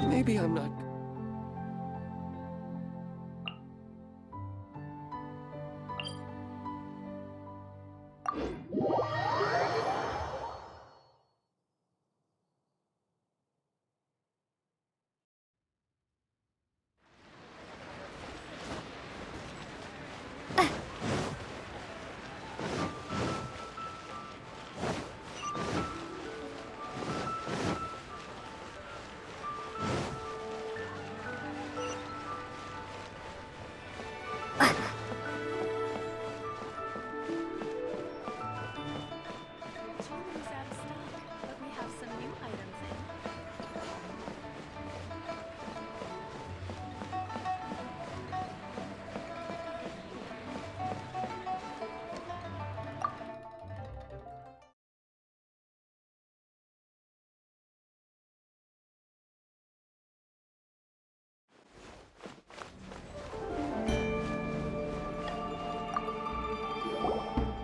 Maybe I'm not...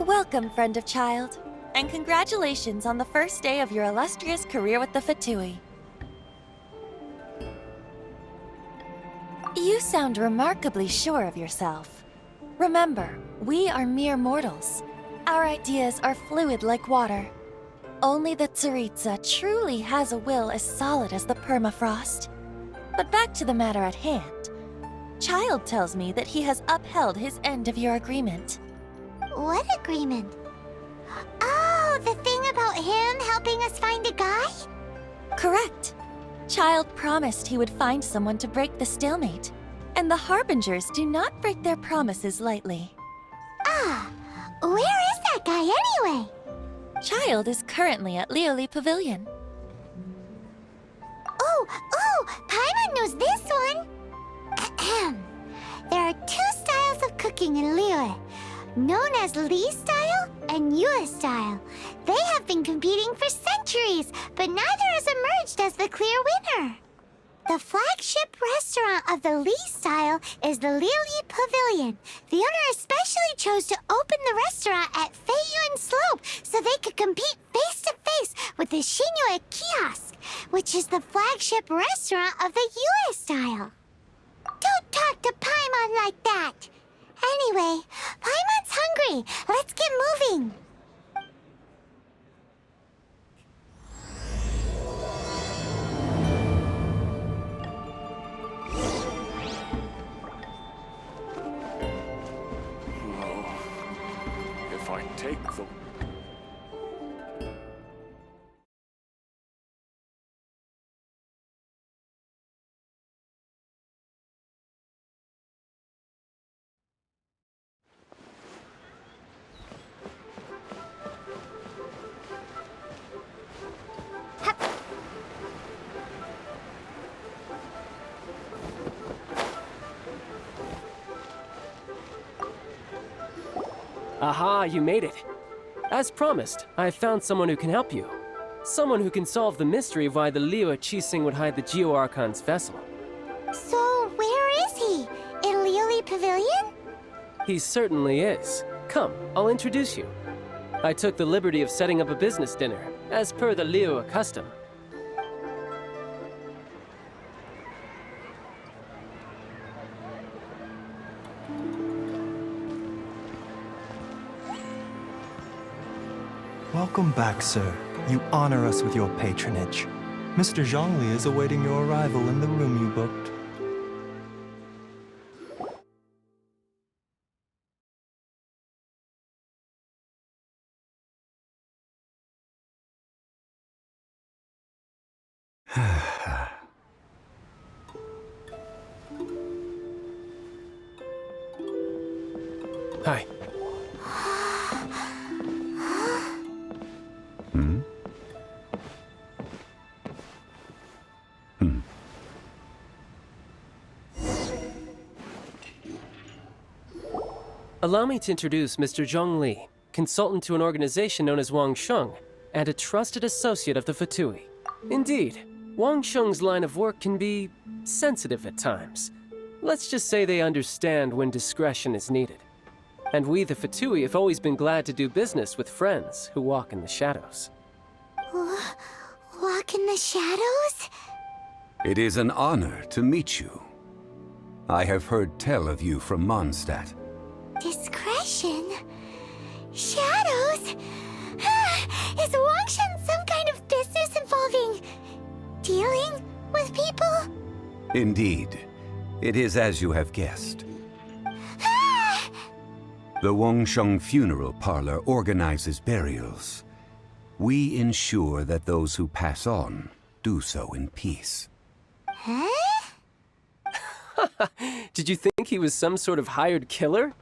Welcome, friend of child, and congratulations on the first day of your illustrious career with the Fatui. You sound remarkably sure of yourself. Remember, we are mere mortals. Our ideas are fluid like water. Only the Tsaritsa truly has a will as solid as the permafrost. But back to the matter at hand. Child tells me that he has upheld his end of your agreement. What agreement? Oh, the thing about him helping us find a guy? Correct. Child promised he would find someone to break the stalemate. And the Harbingers do not break their promises lightly. Ah, where is that guy anyway? Child is currently at liyue Pavilion. Oh, Paimon knows this one! Ahem. There are two styles of cooking in liyue, known as Li style and Yue style. They have been competing for centuries, but neither has emerged as the clear winner. The flagship restaurant of the Li style is the liyue Pavilion. The owner especially chose to open the restaurant at Feiyuan Slope so they could compete face-to-face with the Xinyue Kiosk, which is the flagship restaurant of the Yue style. Don't talk to Paimon like that! Anyway, Paimon's hungry. Let's get moving. If I take the... Aha, you made it. As promised, I found someone who can help you. Someone who can solve the mystery of why the liyue Qixing would hide the Geo-Archon's vessel. So, where is he? In liyue Pavilion? He certainly is. Come, I'll introduce you. I took the liberty of setting up a business dinner, as per the liyue custom. Welcome back, sir. You honor us with your patronage. Mr. Zhongli is awaiting your arrival in the room you booked. Hi. Allow me to introduce Mr. Zhongli, consultant to an organization known as Wang Sheng, and a trusted associate of the Fatui. Indeed, Wang Sheng's line of work can be sensitive at times. Let's just say they understand when discretion is needed. And we, the Fatui, have always been glad to do business with friends who walk in the shadows. Walk in the shadows? It is an honor to meet you. I have heard tell of you from Mondstadt. Discretion? Shadows? Is Wangshan some kind of business involving dealing with people? Indeed, it is as you have guessed. Ah! The Wangsheng Funeral Parlor organizes burials. We ensure that those who pass on do so in peace. Huh? Did you think he was some sort of hired killer?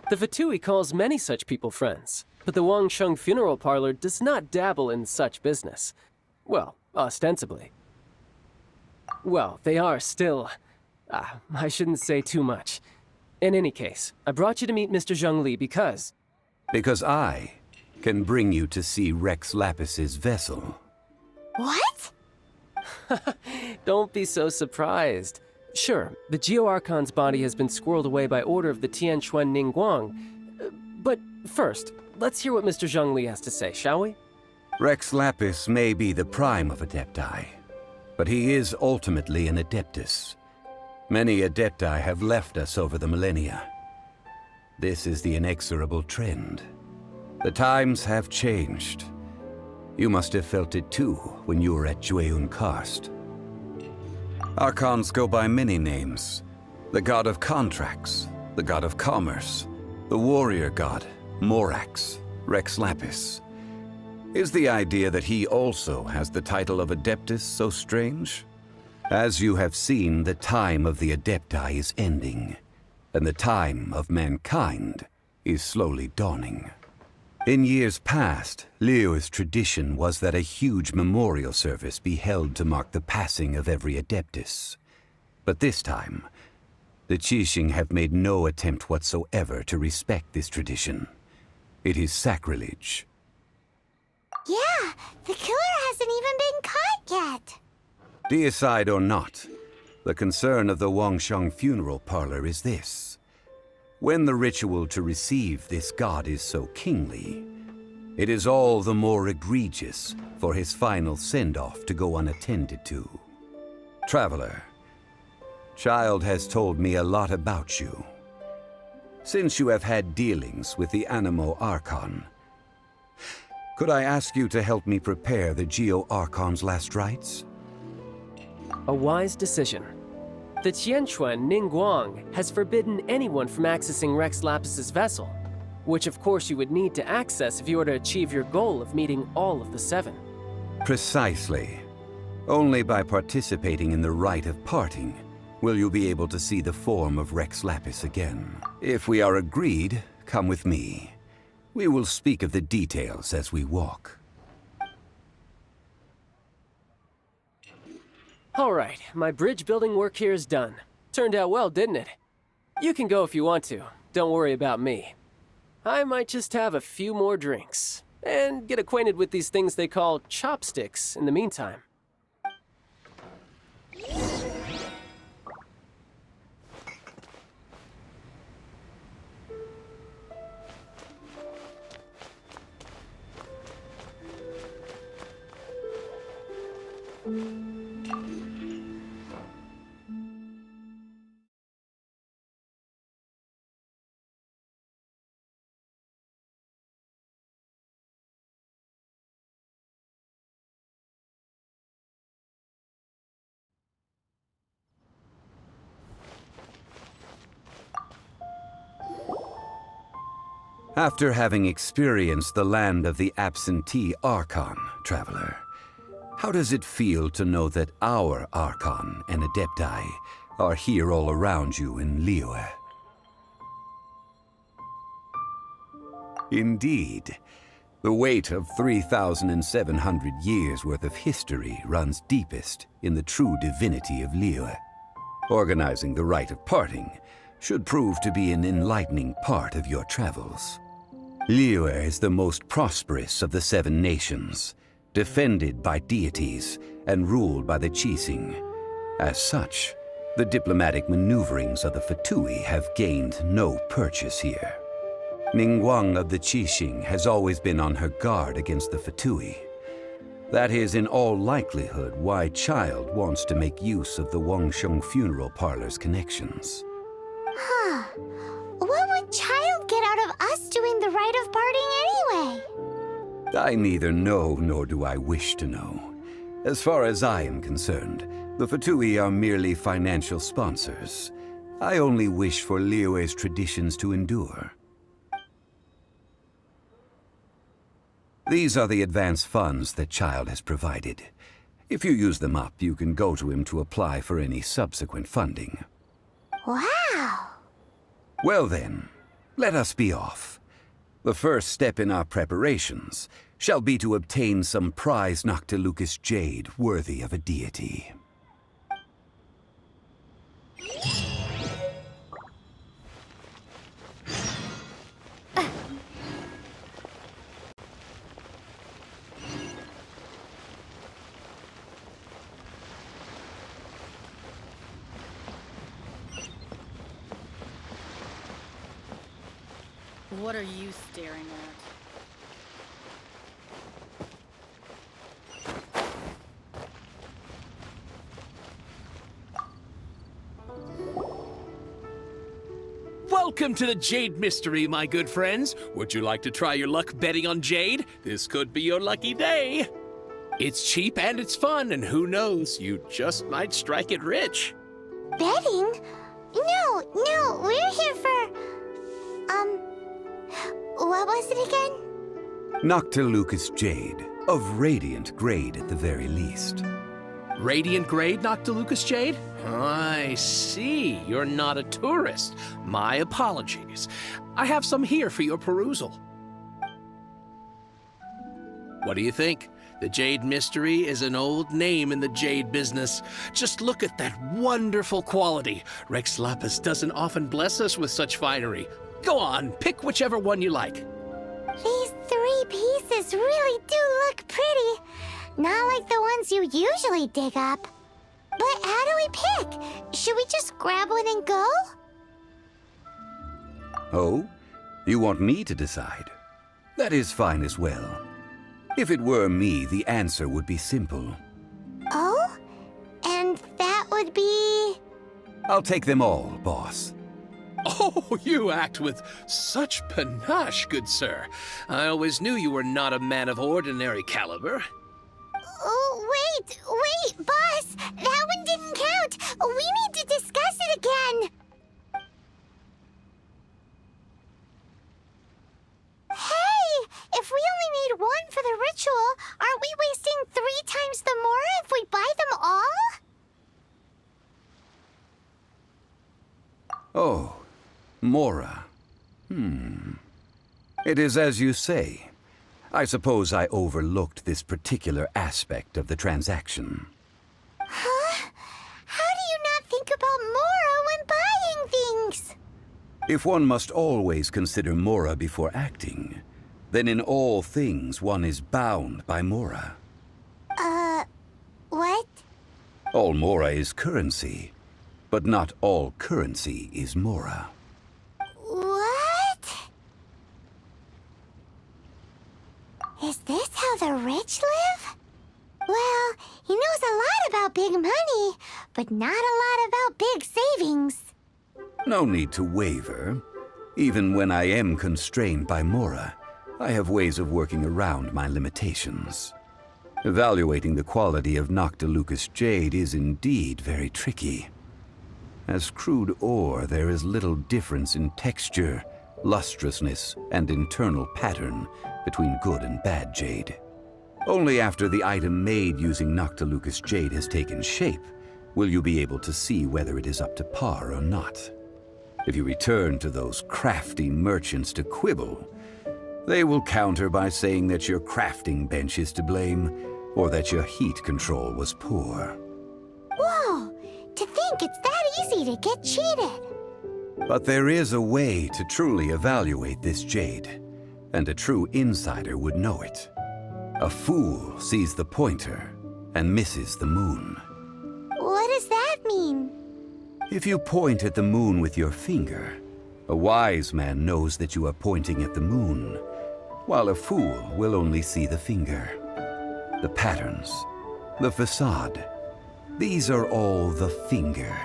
The Fatui calls many such people friends, but the Wangsheng Funeral Parlor does not dabble in such business. Well, ostensibly. Well, they are still... I shouldn't say too much. In any case, I brought you to meet Mr. Zhongli because... Because I can bring you to see Rex Lapis's vessel. What? Don't be so surprised. Sure, the Geo-Archon's body has been squirreled away by order of the Tianquan Ningguang. But first, let's hear what Mr. Zhongli has to say, shall we? Rex Lapis may be the prime of Adepti, but he is ultimately an Adeptus. Many Adepti have left us over the millennia. This is the inexorable trend. The times have changed. You must have felt it too when you were at Jueyun Karst. Archons go by many names. The god of contracts, the god of commerce, the warrior god, Morax, Rex Lapis. Is the idea that he also has the title of Adeptus so strange? As you have seen, the time of the Adepti is ending, and the time of mankind is slowly dawning. In years past, liyue's tradition was that a huge memorial service be held to mark the passing of every Adeptus. But this time, the G.I.X have made no attempt whatsoever to respect this tradition. It is sacrilege. Yeah, the killer hasn't even been caught yet. Deicide or not, the concern of the Wangsheng Funeral Parlor is this. When the ritual to receive this god is so kingly, it is all the more egregious for his final send-off to go unattended to. Traveler, Child has told me a lot about you. Since you have had dealings with the Animo Archon, could I ask you to help me prepare the Geo-Archon's last rites? A wise decision. The Tianquan Ningguang has forbidden anyone from accessing Rex Lapis's vessel, which of course you would need to access if you were to achieve your goal of meeting all of the seven. Precisely. Only by participating in the rite of parting will you be able to see the form of Rex Lapis again. If we are agreed, come with me. We will speak of the details as we walk. All right, my bridge building work here is done. Turned out well, didn't it? You can go if you want to. Don't worry about me. I might just have a few more drinks and get acquainted with these things they call chopsticks in the meantime. After having experienced the land of the absentee Archon, Traveler, how does it feel to know that our Archon and Adepti are here all around you in liyue? Indeed, the weight of 3,700 years' worth of history runs deepest in the true divinity of liyue. Organizing the rite of parting should prove to be an enlightening part of your travels. Liyue is the most prosperous of the seven nations, defended by deities and ruled by the G.I.X. As such, the diplomatic maneuverings of the Fatui have gained no purchase here. Ningguang of the G.I.X. has always been on her guard against the Fatui. That is in all likelihood why Child wants to make use of the Wangsheng funeral parlor's connections. Huh. What would Child get out of us doing the rite of parting anyway? I neither know nor do I wish to know. As far as I am concerned, the Fatui are merely financial sponsors. I only wish for liyue's traditions to endure. These are the advance funds that Child has provided. If you use them up, you can go to him to apply for any subsequent funding. Wow. Well then, let us be off. The first step in our preparations shall be to obtain some prize Noctilucous jade worthy of a deity. What are you staring at? Welcome to the Jade Mystery, my good friends. Would you like to try your luck betting on Jade? This could be your lucky day. It's cheap and it's fun, and who knows, you just might strike it rich. Betting? No, we're here for... what was it again? Noctilucous jade, of radiant grade at the very least. Radiant grade, Noctilucous Jade? I see. You're not a tourist. My apologies. I have some here for your perusal. What do you think? The Jade Mystery is an old name in the jade business. Just look at that wonderful quality. Rex Lapis doesn't often bless us with such finery. Go on, pick whichever one you like. These 3 pieces really do look pretty. Not like the ones you usually dig up. But how do we pick? Should we just grab one and go? Oh? You want me to decide? That is fine as well. If it were me, the answer would be simple. Oh? And that would be... I'll take them all, boss. Oh, you act with such panache, good sir. I always knew you were not a man of ordinary caliber. Oh, wait, boss! That one didn't count! We need to discuss it again! Hey! If we only need one for the ritual, aren't we wasting 3 times the more if we buy them all? Oh, Mora. It is as you say. I suppose I overlooked this particular aspect of the transaction. Huh? How do you not think about Mora when buying things? If one must always consider Mora before acting, then in all things one is bound by Mora. What? All Mora is currency, but not all currency is Mora. What? Is this how the rich live? Well, he knows a lot about big money, but not a lot about big savings. No need to waver. Even when I am constrained by Mora, I have ways of working around my limitations. Evaluating the quality of Noctilucous jade is indeed very tricky. As crude ore, there is little difference in texture, lustrousness, and internal pattern between good and bad jade. Only after the item made using Noctilucous jade has taken shape will you be able to see whether it is up to par or not. If you return to those crafty merchants to quibble, they will counter by saying that your crafting bench is to blame, or that your heat control was poor. Whoa! To think it's that easy to get cheated. But there is a way to truly evaluate this jade, and a true insider would know it. A fool sees the pointer and misses the moon. What does that mean? If you point at the moon with your finger, a wise man knows that you are pointing at the moon, while a fool will only see the finger. the patterns, the facade. These are all the finger.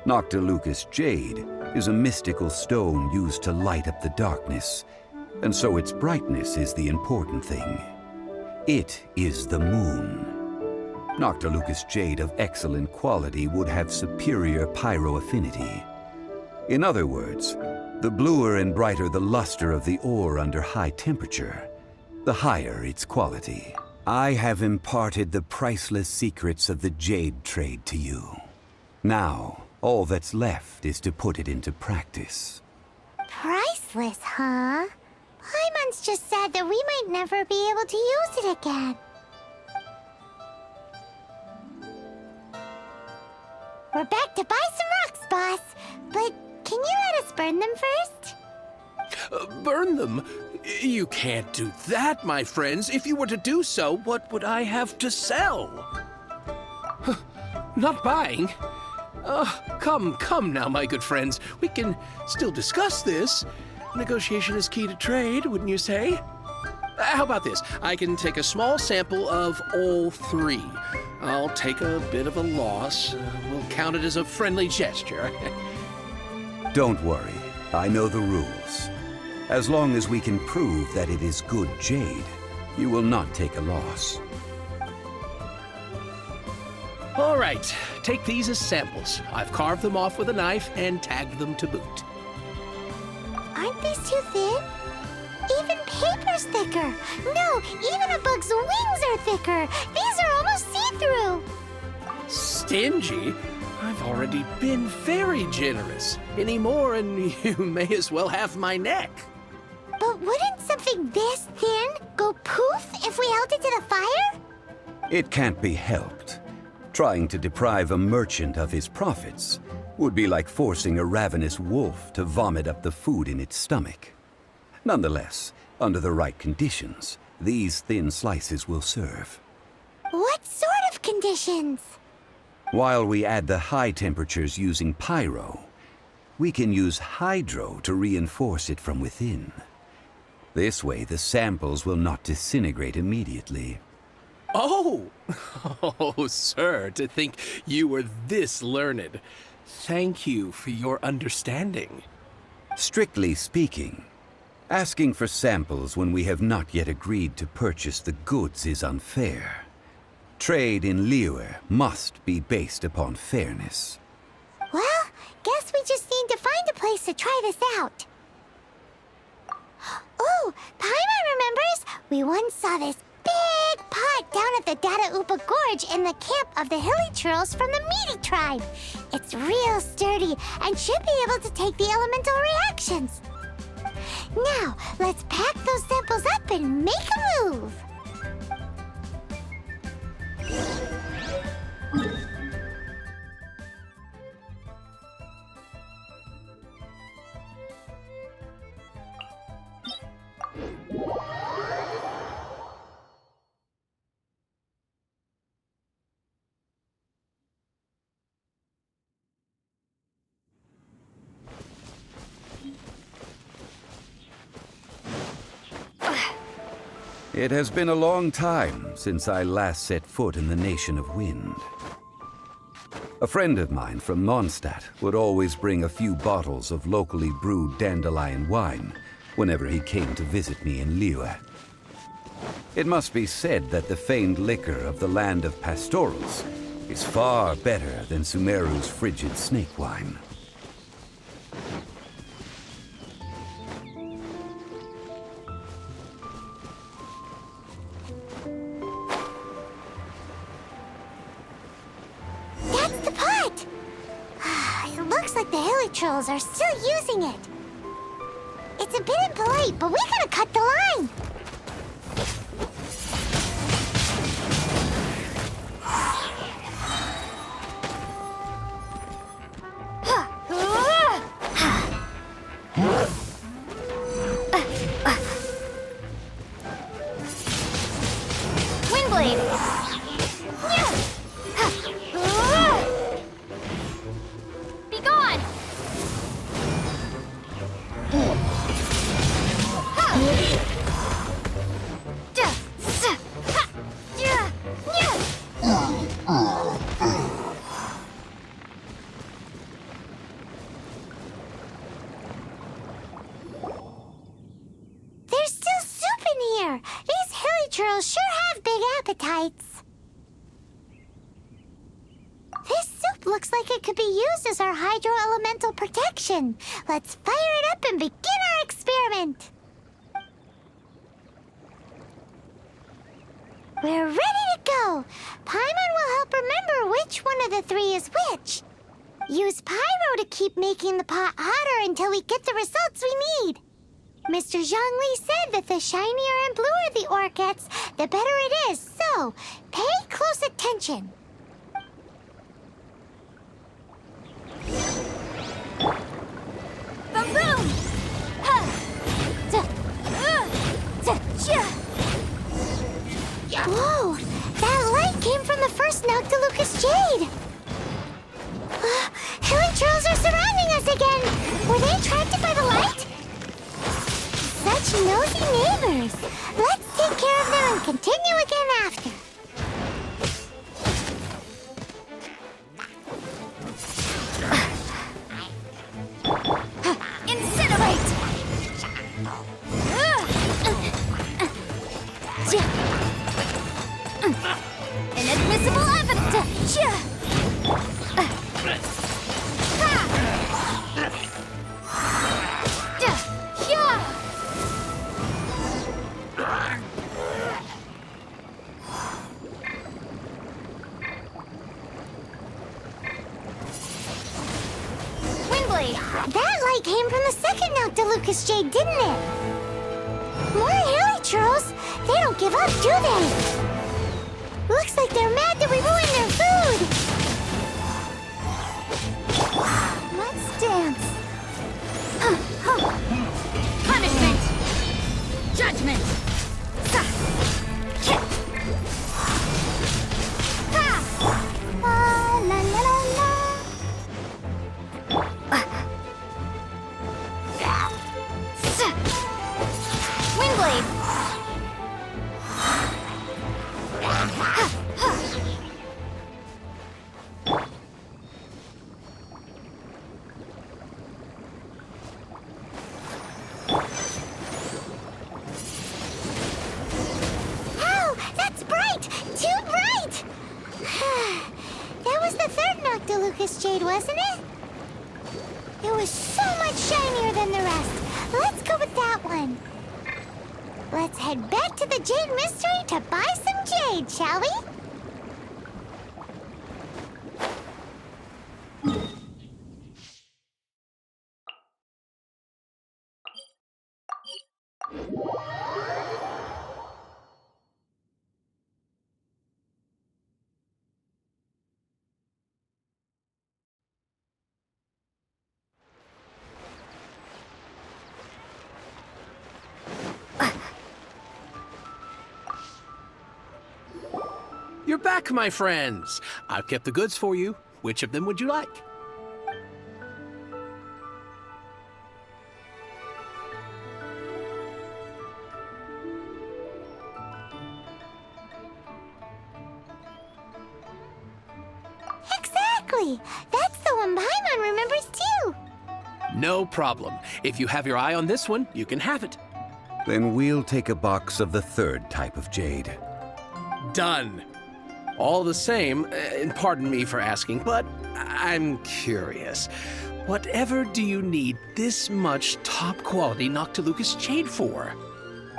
Noctilucous jade is a mystical stone used to light up the darkness, and so its brightness is the important thing. It is the moon. Noctilucous jade of excellent quality would have superior pyro affinity. In other words, the bluer and brighter the luster of the ore under high temperature, the higher its quality. I have imparted the priceless secrets of the jade trade to you. Now, all that's left is to put it into practice. Priceless, huh? Paimon's just said that we might never be able to use it again. We're back to buy some rocks, boss. But can you let us burn them first? Burn them? You can't do that, my friends. If you were to do so, what would I have to sell? Not buying? Come now, my good friends. We can still discuss this. Negotiation is key to trade, wouldn't you say? How about this? I can take a small sample of all three. I'll take a bit of a loss. We'll count it as a friendly gesture. Don't worry, I know the rules. As long as we can prove that it is good jade, you will not take a loss. All right, take these as samples. I've carved them off with a knife and tagged them to boot. Aren't these too thin? Even paper's thicker. No, even a bug's wings are thicker. These are almost see-through. Stingy? I've already been very generous. Any more and you may as well have my neck. But wouldn't something this thin go poof if we held it to the fire? It can't be helped. Trying to deprive a merchant of his profits would be like forcing a ravenous wolf to vomit up the food in its stomach. Nonetheless, under the right conditions, these thin slices will serve. What sort of conditions? While we add the high temperatures using pyro, we can use hydro to reinforce it from within. This way, the samples will not disintegrate immediately. Oh! Oh, sir, to think you were this learned. Thank you for your understanding. Strictly speaking, asking for samples when we have not yet agreed to purchase the goods is unfair. Trade in liyue must be based upon fairness. Well, guess we just need to find a place to try this out. Oh, Paimon remembers we once saw this big pot down at the Dada Upa Gorge in the camp of the hilly churls from the Meaty tribe. It's real sturdy and should be able to take the elemental reactions. Now, let's pack those samples up and make a move. It has been a long time since I last set foot in the Nation of Wind. A friend of mine from Mondstadt would always bring a few bottles of locally brewed dandelion wine whenever he came to visit me in Liyue. It must be said that the famed liquor of the land of pastorals is far better than Sumeru's frigid snake wine. Trolls are still using it. It's a bit impolite, but we gotta cut the line. Windblade. angels sure have big appetites. This soup looks like it could be used as our hydro-elemental protection. Let's fire it up and begin our experiment. We're ready to go. Paimon will help remember which one of the three is which. Use pyro to keep making the pot hotter until we get the results we need. Mr. Zhongli said that the shinier and bluer the ore gets, the better it is, so pay close attention. Boom boom! Whoa! That light came from the first Noctilucous Jade! Hilly trolls are surrounding us again! Were they attracted by the light? Such nosy neighbors! Let's take care of them and continue again after. Incinerate! Inadmissible evidence! Windblade, that light came from the second Noctilucous Jade, didn't it? More hilly trolls. They don't give up, do they? Looks like they're mad that we ruined their food. Let's dance. Punishment! Judgment! La la la la. Windblade! Oh, that's bright! Too bright! That was the third Noctilucous Jade, wasn't it? It was so much shinier than the rest. Let's go with that one. Let's head back to the Jade Mystery to buy some jade, shall we? You're back, my friends. I've kept the goods for you. Which of them would you like? Exactly! That's the one Paimon remembers too! No problem. If you have your eye on this one, you can have it. Then we'll take a box of the third type of jade. Done. All the same, and pardon me for asking, but I'm curious. Whatever do you need this much top-quality Noctilucous Jade for?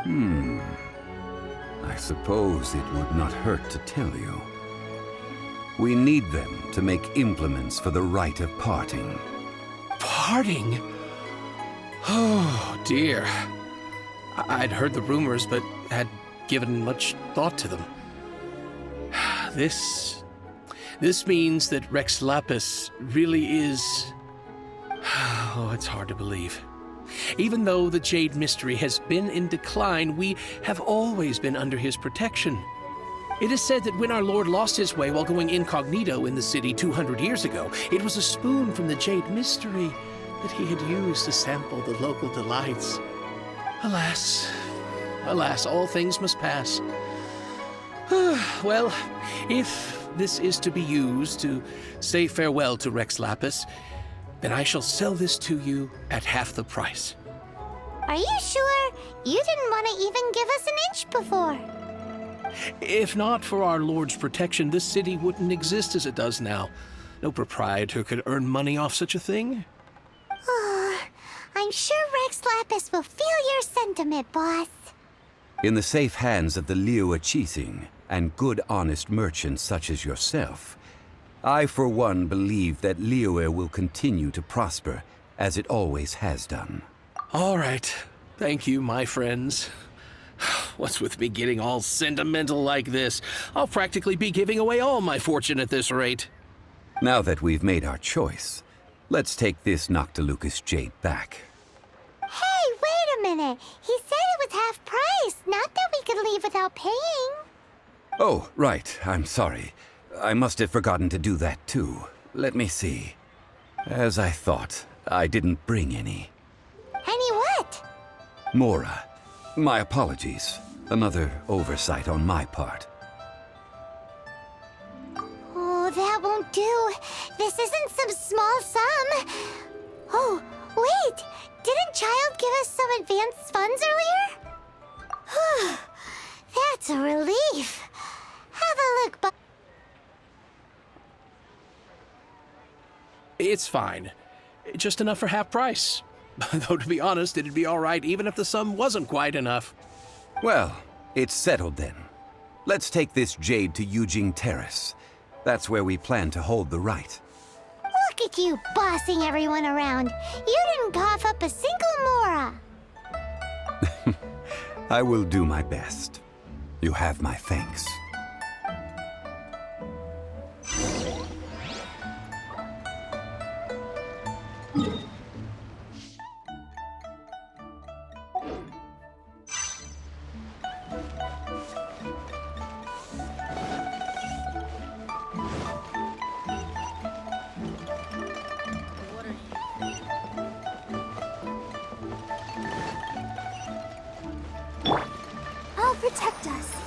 I suppose it would not hurt to tell you. We need them to make implements for the rite of parting. Parting? Oh, dear. I'd heard the rumors, but had given much thought to them. This means that Rex Lapis really is... Oh, it's hard to believe. Even though the Jade Mystery has been in decline, we have always been under his protection. It is said that when our Lord lost his way while going incognito in the city 200 years ago, it was a spoon from the Jade Mystery that he had used to sample the local delights. Alas, alas, all things must pass. Well, if this is to be used to say farewell to Rex Lapis, then I shall sell this to you at half the price. Are you sure? You didn't want to even give us an inch before. If not for our Lord's protection, this city wouldn't exist as it does now. No proprietor could earn money off such a thing. Oh, I'm sure Rex Lapis will feel your sentiment, boss. In the safe hands of the liyue and good honest merchants such as yourself, I for one believe that Liyue will continue to prosper as it always has done. All right. Thank you, my friends. What's with me getting all sentimental like this? I'll practically be giving away all my fortune at this rate. Now that we've made our choice, let's take this Noctilucous jade back. Hey, wait a minute. He said it was half price, not that we could leave without paying. Oh, right. I'm sorry. I must have forgotten to do that too. Let me see. As I thought, I didn't bring any. Any what? Mora. My apologies. Another oversight on my part. Oh, that won't do. This isn't some small sum. Oh, wait! Didn't Child give us some advanced funds earlier? That's a relief. Have a look, but It's fine. Just enough for half price. Though, to be honest, it'd be all right even if the sum wasn't quite enough. Well, it's settled then. Let's take this jade to Yujing Terrace. That's where we plan to hold the rite. look at you bossing everyone around. You didn't cough up a single Mora. I will do my best. You have my thanks. I'll protect us.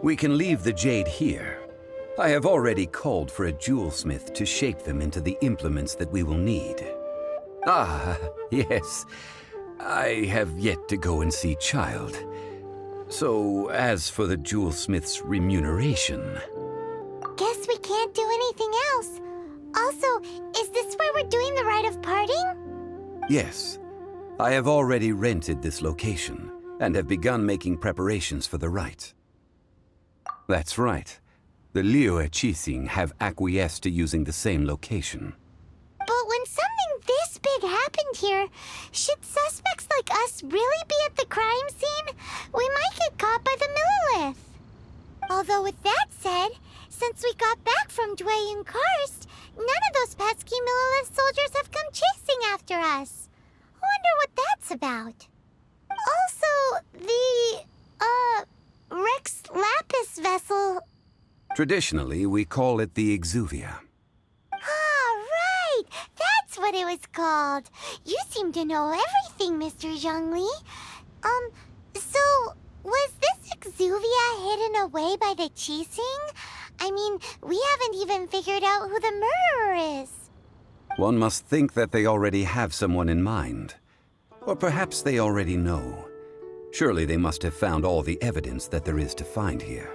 We can leave the jade here. I have already called for a jewelsmith to shape them into the implements that we will need. Ah, yes. I have yet to go and see Child. So, as for the jewelsmith's remuneration... Guess we can't do anything else. Also, is this where we're doing the rite of parting? Yes. I have already rented this location, and have begun making preparations for the rite. That's right. The liyue have acquiesced to using the same location. But when something this big happened here, should suspects like us really be at the crime scene? We might get caught by the Millilith. Although with that said, since we got back from Dway and Karst, none of those pesky Millilith soldiers have come chasing after us. Wonder what that's about. Also, the, Rex Lapis vessel... Traditionally, we call it the Exuvia. Ah, right! That's what it was called. You seem to know everything, Mr. Zhongli. So, was this Exuvia hidden away by the Qixing? I mean, we haven't even figured out who the murderer is. One must think that they already have someone in mind. Or perhaps they already know. Surely they must have found all the evidence that there is to find here.